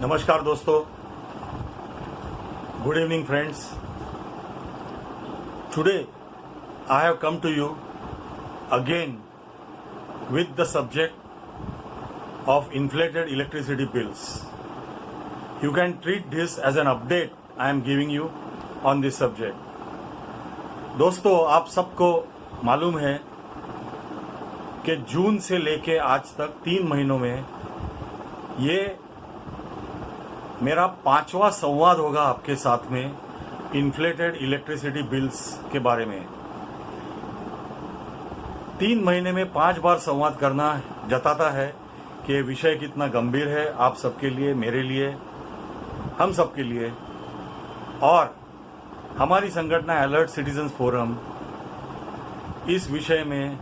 नमस्कार दोस्तों, good evening friends. Today I have come to you again with the subject of inflated electricity bills. You can treat this as an update I am giving you on this subject. दोस्तों, आप सबको मालूम है कि जून से लेके आज तक 3 महीनों में ये मेरा 5वां संवाद होगा आपके साथ में इन्फ्लेटेड इलेक्ट्रिसिटी बिल्स के बारे में. 3 महीने में 5 बार संवाद करना जताता है कि ये विषय कितना गंभीर है आप सबके लिए, मेरे लिए, हम सबके लिए. और हमारी संगठन अलर्ट सिटीजन्स फोरम इस विषय में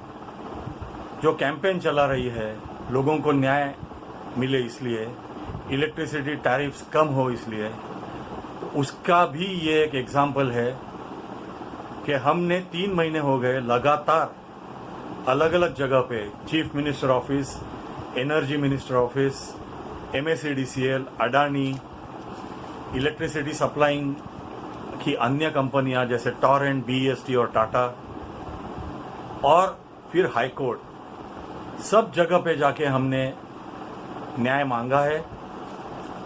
जो कैंपेन चला रही है, लोगों को न्याय मिले इसलिए, इलेक्ट्रिसिटी टैरिफ्स कम हो इसलिए, उसका भी ये एक एग्जाम्पल है कि हमने 3 महीने हो गए लगातार अलग अलग जगह पे chief minister office, energy minister office, MSEDCL, Adani, electricity supplying की अन्य कंपनियां जैसे टॉरेंट, BEST और टाटा, और फिर हाई कोर्ट, सब जगह पे जाके हमने न्याय मांगा है.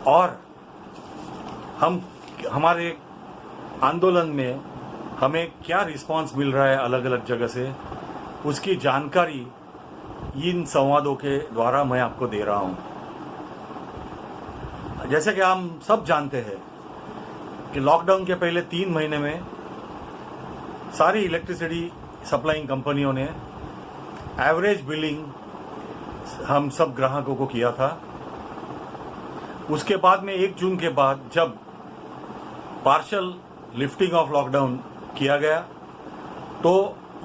और हमारे आंदोलन में हमें क्या रिस्पांस मिल रहा है अलग अलग जगह से, उसकी जानकारी इन संवादों के द्वारा मैं आपको दे रहा हूं. जैसे कि हम सब जानते हैं कि लॉकडाउन के पहले 3 महीने में सारी इलेक्ट्रिसिटी सप्लाइंग कंपनियों ने एवरेज बिलिंग हम सब ग्राहकों को किया था. उसके बाद में 1 जून के बाद जब पार्शियल लिफ्टिंग ऑफ लॉकडाउन किया गया तो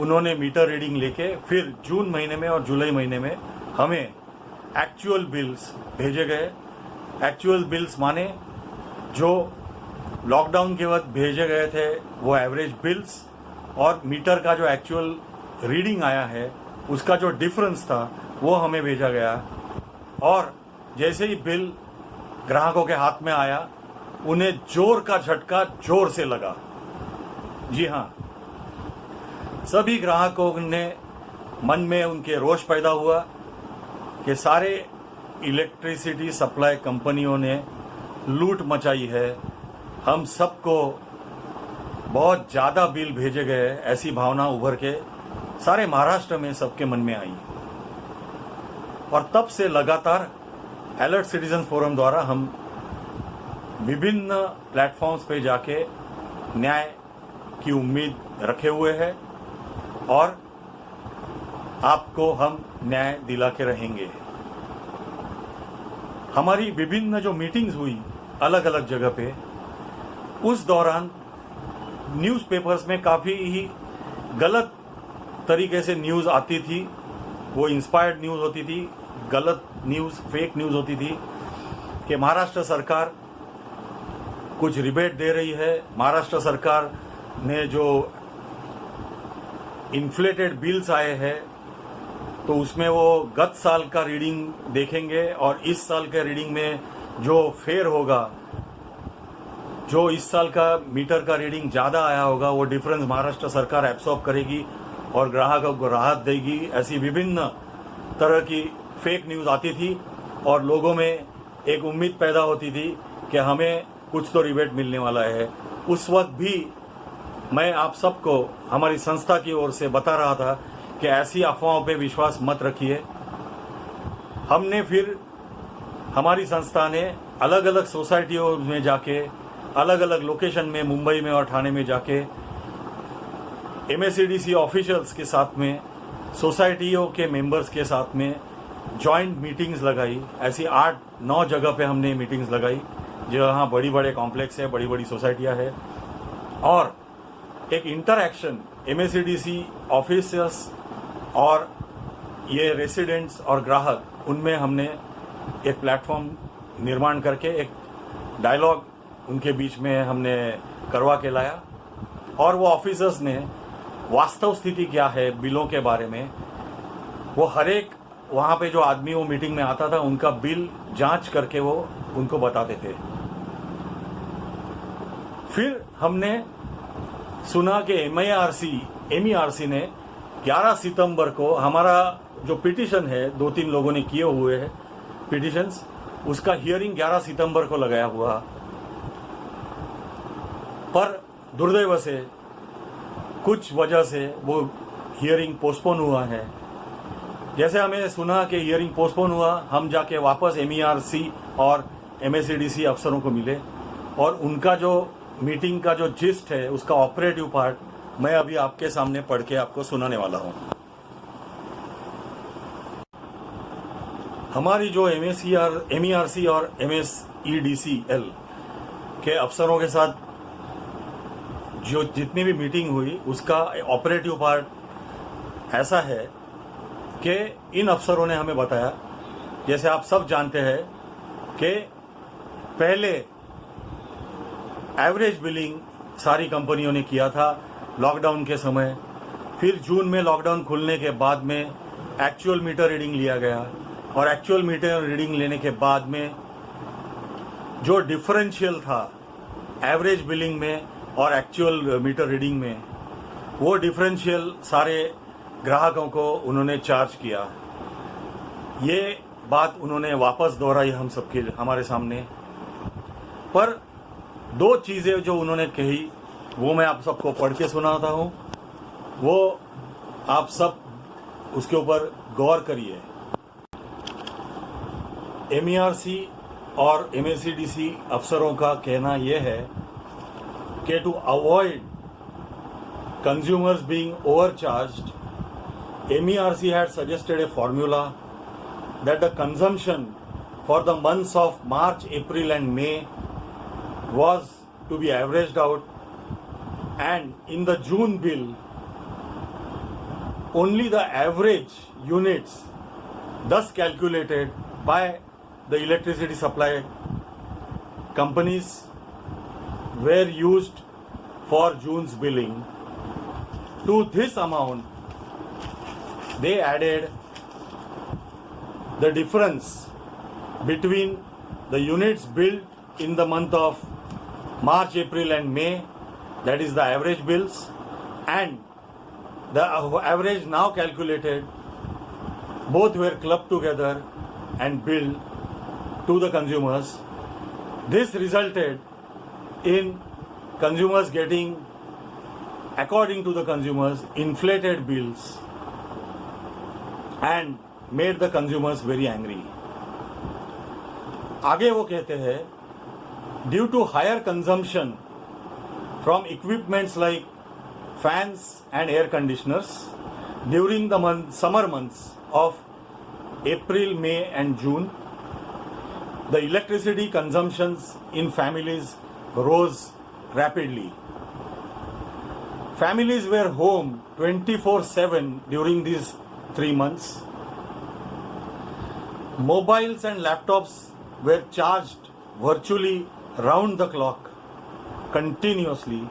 उन्होंने मीटर रीडिंग लेके फिर जून महीने में और जुलाई महीने में हमें एक्चुअल बिल्स भेजे गए. एक्चुअल बिल्स माने जो लॉकडाउन के वक्त भेजे गए थे वो एवरेज बिल्स, और मीटर का जो एक्चुअल रीडिंग आया है उसका जो डिफरेंस था वो हमें भेजा गया. और जैसे ही बिल ग्राहकों के हाथ में आया उन्हें जोर का झटका जोर से लगा. जी हाँ, सभी ग्राहकों ने मन में उनके रोष पैदा हुआ कि सारे इलेक्ट्रिसिटी सप्लाई कंपनियों ने लूट मचाई है, हम सबको बहुत ज्यादा बिल भेजे गए, ऐसी भावना उभर के सारे महाराष्ट्र में सबके मन में आई. और तब से लगातार अलर्ट सिटीजन फोरम द्वारा हम विभिन्न प्लेटफॉर्म्स पे जाके न्याय की उम्मीद रखे हुए हैं और आपको हम न्याय दिला के रहेंगे. हमारी विभिन्न जो मीटिंग्स हुई अलग अलग जगह पे, उस दौरान न्यूज़पेपर्स में काफी ही गलत तरीके से न्यूज आती थी. वो इंस्पायर्ड न्यूज होती थी, गलत न्यूज, फेक न्यूज होती थी कि महाराष्ट्र सरकार कुछ रिबेट दे रही है, महाराष्ट्र सरकार ने जो इन्फ्लेटेड बिल्स आए हैं तो उसमें वो गत साल का रीडिंग देखेंगे और इस साल के रीडिंग में जो फेयर होगा, जो इस साल का मीटर का रीडिंग ज्यादा आया होगा, वो डिफरेंस महाराष्ट्र सरकार एब्सॉर्ब करेगी और ग्राहकों को राहत देगी. ऐसी विभिन्न तरह की फेक न्यूज आती थी और लोगों में एक उम्मीद पैदा होती थी कि हमें कुछ तो रिबेट मिलने वाला है. उस वक्त भी मैं आप सबको हमारी संस्था की ओर से बता रहा था कि ऐसी अफवाहों पे विश्वास मत रखिए. हमने फिर हमारी संस्था ने अलग अलग सोसाइटियों में जाके, अलग अलग लोकेशन में, मुंबई में और ठाणे में जाके MSEDC ऑफिशियल्स के साथ में, सोसाइटियों के मेंबर्स के साथ में जॉइंट मीटिंग्स लगाई. ऐसी 8-9 जगह पे हमने मीटिंग्स लगाई जहाँ बड़ी बड़े कॉम्प्लेक्स है, बड़ी बड़ी सोसाइटियाँ है. और एक इंटरएक्शन MSEDC ऑफिसर्स और ये रेसिडेंट्स और ग्राहक, उनमें हमने एक प्लेटफॉर्म निर्माण करके एक डायलॉग उनके बीच में हमने करवा के लाया. और वो ऑफिसर्स ने वास्तव स्थिति क्या है बिलों के बारे में, वो हर एक वहाँ पे जो आदमी वो मीटिंग में आता था उनका बिल जांच करके वो उनको बताते थे। फिर हमने सुना कि MERC ने 11 सितंबर को हमारा जो पिटीशन है, 2-3 लोगों ने किए हुए हैं पिटीशंस, उसका हियरिंग 11 सितंबर को लगाया हुआ, पर दुर्दैव से कुछ वजह से वो हियरिंग पोस्टपोन हुआ है। जैसे हमें सुना कि हियरिंग पोस्टपोन हुआ, हम जाके वापस MERC और MSEDC अफसरों को मिले और उनका जो मीटिंग का जो जिस्ट है, उसका ऑपरेटिव पार्ट मैं अभी आपके सामने पढ़ के आपको सुनाने वाला हूं। हमारी जो MERC और MSEDCL के अफसरों के साथ जो जितनी भी मीटिंग हुई, उसका ऑपरेटिव पार्ट ऐसा है कि इन अफसरों ने हमें बताया, जैसे आप सब जानते हैं कि पहले एवरेज बिलिंग सारी कंपनियों ने किया था लॉकडाउन के समय, फिर जून में लॉकडाउन खुलने के बाद में एक्चुअल मीटर रीडिंग लिया गया और एक्चुअल मीटर रीडिंग लेने के बाद में जो डिफरेंशियल था एवरेज बिलिंग में और एक्चुअल मीटर रीडिंग में, वो डिफरेंशियल सारे ग्राहकों को उन्होंने चार्ज किया। ये बात उन्होंने वापस दोहराई हम सबके हमारे सामने, पर 2 चीजें जो उन्होंने कही वो मैं आप सबको पढ़ के सुनाता हूं, वो आप सब उसके ऊपर गौर करिए। MERC और MSEDC अफसरों का कहना यह है कि to avoid consumers being overcharged, MERC had suggested a formula that the consumption for the months of March, April and May was to be averaged out, and in the June bill only the average units thus calculated by the electricity supply companies were used for June's billing. To this amount, they added the difference between the units billed in the month of March, April and May, that is the average bills, and the average now calculated, both were clubbed together and billed to the consumers. This resulted in consumers getting, according to the consumers, inflated bills and made the consumers very angry. आगे वो कहते हैं, due to higher consumption from equipments like fans and air conditioners during the summer months of April, May and June, the electricity consumptions in families rose rapidly. Families were home 24/7 during these 3 months. Mobiles and laptops were charged virtually round the clock, continuously,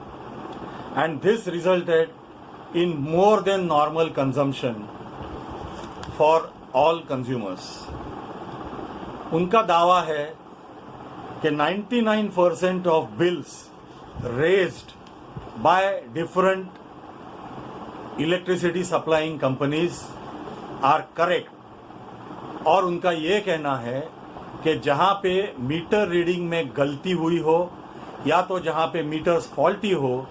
and this resulted in more than normal consumption for all consumers. उनका दावा है कि 99% of bills raised by different electricity supplying companies are correct, और उनका ये कहना है कि जहां पे मीटर रीडिंग में गलती हुई हो या तो जहां पे मीटर्स फॉल्टी हो,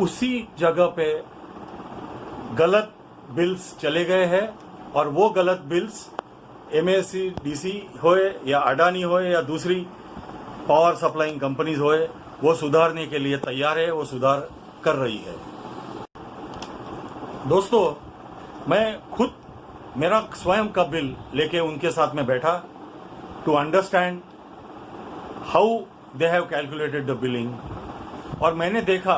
उसी जगह पे गलत बिल्स चले गए हैं, और वो गलत बिल्स MSEDC होए या अडानी होए या दूसरी पावर सप्लाइंग कंपनीज होए, वो सुधारने के लिए तैयार है, वो सुधार कर रही है। दोस्तों, मैं खुद मेरा स्वयं का बिल लेके उनके साथ में बैठा to understand how they have calculated the billing, और मैंने देखा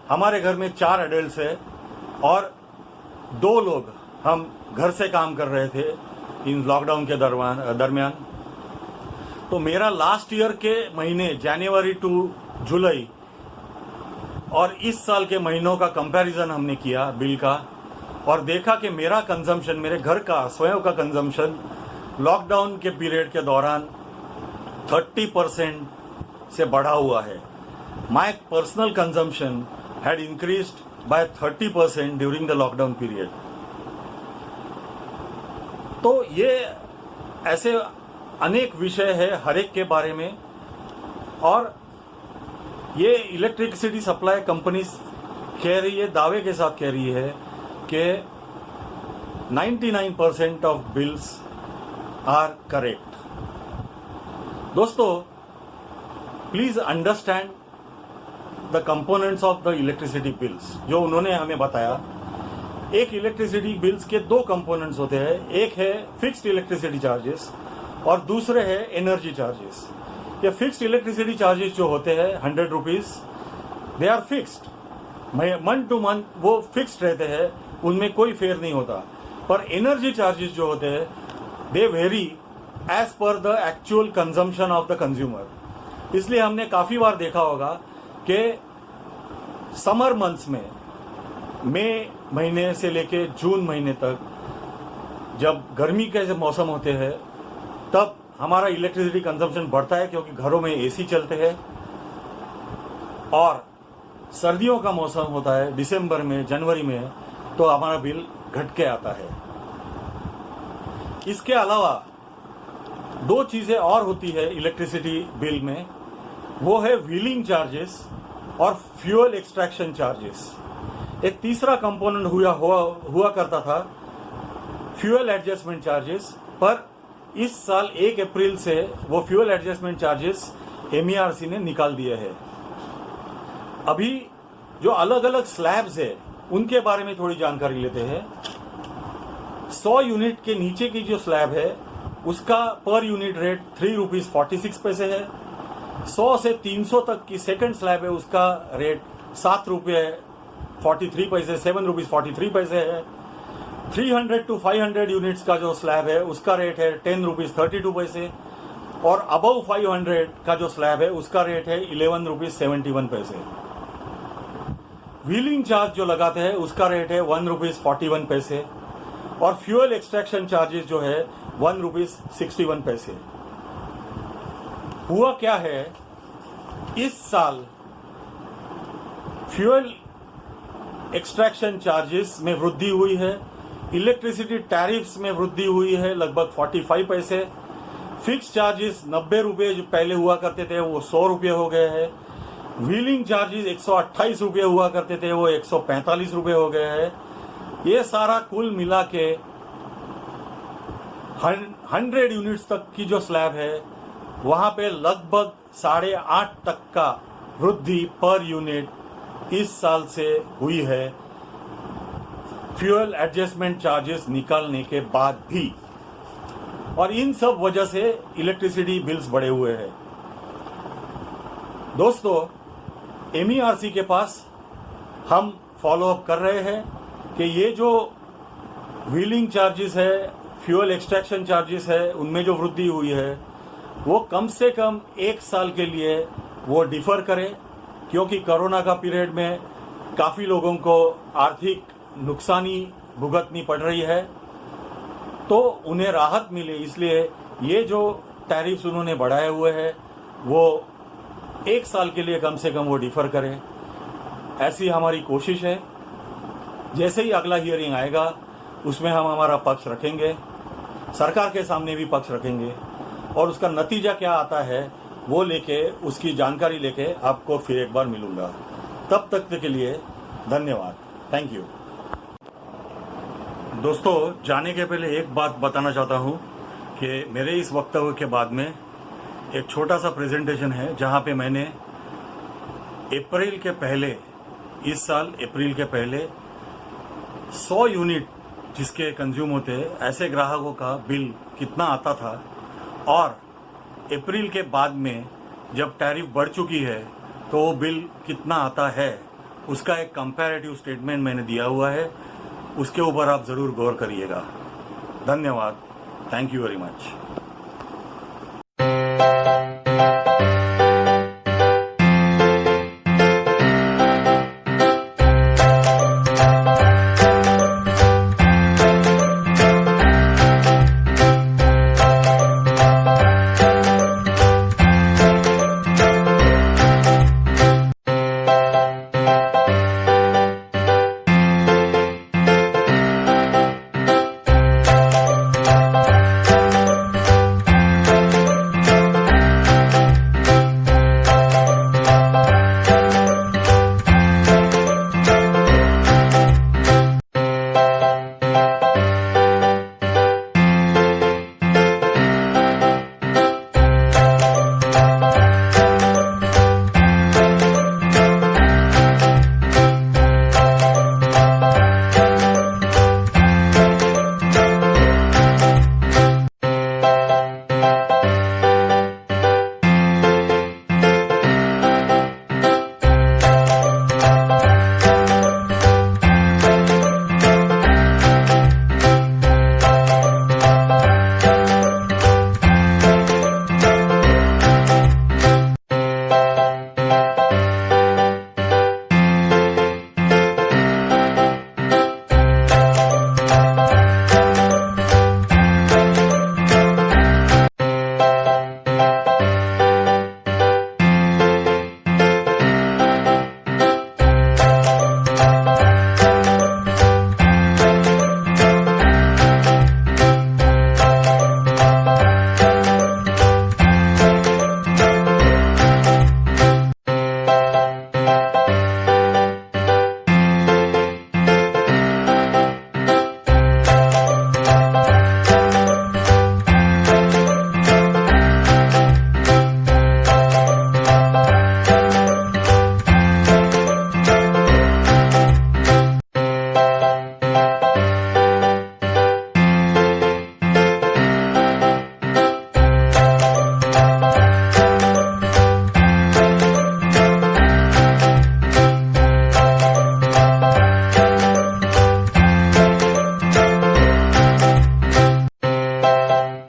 हमारे घर में 4 एडल्ट्स है और 2 लोग हम घर से काम कर रहे थे इन लॉकडाउन के दरमियान। तो मेरा लास्ट ईयर के महीने जनवरी टू जुलाई और इस साल के महीनों का कंपैरिजन हमने किया बिल का, और देखा कि मेरा कंजम्पशन, मेरे घर का स्वयं का कंजम्पशन लॉकडाउन के पीरियड के दौरान 30% से बढ़ा हुआ है। My personal consumption had increased by 30% during the lockdown period. तो ये ऐसे अनेक विषय है हर एक के बारे में, और ये इलेक्ट्रिसिटी सप्लाई कंपनी कह रही है, दावे के साथ कह रही है कि 99% ऑफ बिल्स आर करेक्ट। दोस्तों, please understand the components of the electricity bills जो उन्होंने हमें बताया। एक इलेक्ट्रिसिटी बिल्स के दो कंपोनेंट्स होते हैं, एक है फिक्स्ड इलेक्ट्रिसिटी चार्जेस और दूसरे है एनर्जी चार्जेस। ये फिक्स्ड इलेक्ट्रिसिटी चार्जेस जो होते हैं 100 rupees, they are fixed, month to month वो फिक्स्ड रहते हैं, उनमें कोई फेर नहीं होता। पर एनर्जी चार्जेस जो होते हैं they vary as per the actual consumption of the consumer. इसलिए हमने काफी बार देखा होगा कि समर मंथ्स में मई महीने से लेके जून महीने तक जब गर्मी के मौसम होते हैं तब हमारा इलेक्ट्रिसिटी कंजम्पशन बढ़ता है, क्योंकि घरों में एसी चलते हैं। और सर्दियों का मौसम होता है दिसंबर में, जनवरी में, तो हमारा बिल घट के आता है। इसके अलावा दो चीजें और होती है इलेक्ट्रिसिटी बिल में, वो है व्हीलिंग चार्जेस और फ्यूल एक्सट्रैक्शन चार्जेस। एक तीसरा कंपोनेंट हुआ करता था फ्यूल एडजस्टमेंट चार्जेस, पर इस साल 1 अप्रैल से वो फ्यूल एडजस्टमेंट चार्जेस MERC ने निकाल दिए हैं। अभी जो अलग अलग स्लैब्स है उनके बारे में थोड़ी जानकारी लेते हैं। 100 यूनिट के नीचे की जो स्लैब है उसका पर यूनिट रेट 3 रुपीज 46 पैसे है। 100 से 300 तक की सेकंड स्लैब है, उसका रेट 7 रुपये 43 पैसे, 7 रुपीज 43 पैसे है। 300 to 500 यूनिट्स का जो स्लैब है उसका रेट है 10 रुपीज 32 पैसे, और अबव 500 का जो स्लैब है उसका रेट है 11 रुपीज 71 पैसे। व्हीलिंग चार्ज जो लगाते हैं उसका रेट है 1 रुपीज 41 पैसे, और फ्यूल एक्सट्रैक्शन चार्जेस जो है 1 रुपीज 61 पैसे। हुआ क्या है, इस साल फ्यूल एक्सट्रैक्शन चार्जेस में वृद्धि हुई है, इलेक्ट्रिसिटी टैरिफ्स में वृद्धि हुई है लगभग 45 पैसे। फिक्स चार्जेस 90 रुपये जो पहले हुआ करते थे वो 100 रुपये हो गए हैं। व्हीलिंग चार्जेस 128 रुपये हुआ करते थे वो 145 रुपये हो गए हैं। ये सारा कुल मिला के 100 यूनिट्स तक की जो स्लैब है वहां पे लगभग 8.5 तक का वृद्धि पर यूनिट इस साल से हुई है, फ्यूल एडजस्टमेंट चार्जेस निकालने के बाद भी। और इन सब वजह से इलेक्ट्रिसिटी बिल्स बढ़े हुए हैं। दोस्तों, MERC के पास हम फॉलो अप कर रहे हैं कि ये जो व्हीलिंग चार्जेस है, फ्यूल एक्सट्रैक्शन चार्जेस है, उनमें जो वृद्धि हुई है वो कम से कम 1 साल के लिए वो डिफर करें, क्योंकि कोरोना का पीरियड में काफी लोगों को आर्थिक नुकसानी भुगतनी पड़ रही है, तो उन्हें राहत मिले। इसलिए ये जो टैरिफ्स उन्होंने बढ़ाए हुए हैं वो 1 साल के लिए कम से कम वो डिफर करें, ऐसी हमारी कोशिश है। जैसे ही अगला हियरिंग आएगा उसमें हम हमारा पक्ष रखेंगे, सरकार के सामने भी पक्ष रखेंगे, और उसका नतीजा क्या आता है वो लेके, उसकी जानकारी लेके आपको फिर एक बार मिलूंगा। तब तक के लिए धन्यवाद, थैंक यू। दोस्तों, जाने के पहले एक बात बताना चाहता हूं कि मेरे इस वक्तव्य के बाद में एक छोटा सा प्रेजेंटेशन है जहां पे मैंने अप्रैल के पहले, इस साल अप्रैल के पहले 100 यूनिट जिसके कंज्यूम होते हैं ऐसे ग्राहकों का बिल कितना आता था, और अप्रैल के बाद में जब टैरिफ बढ़ चुकी है तो वो बिल कितना आता है, उसका एक कंपैरेटिव स्टेटमेंट मैंने दिया हुआ है। उसके ऊपर आप जरूर गौर करिएगा। धन्यवाद, थैंक यू वेरी मच।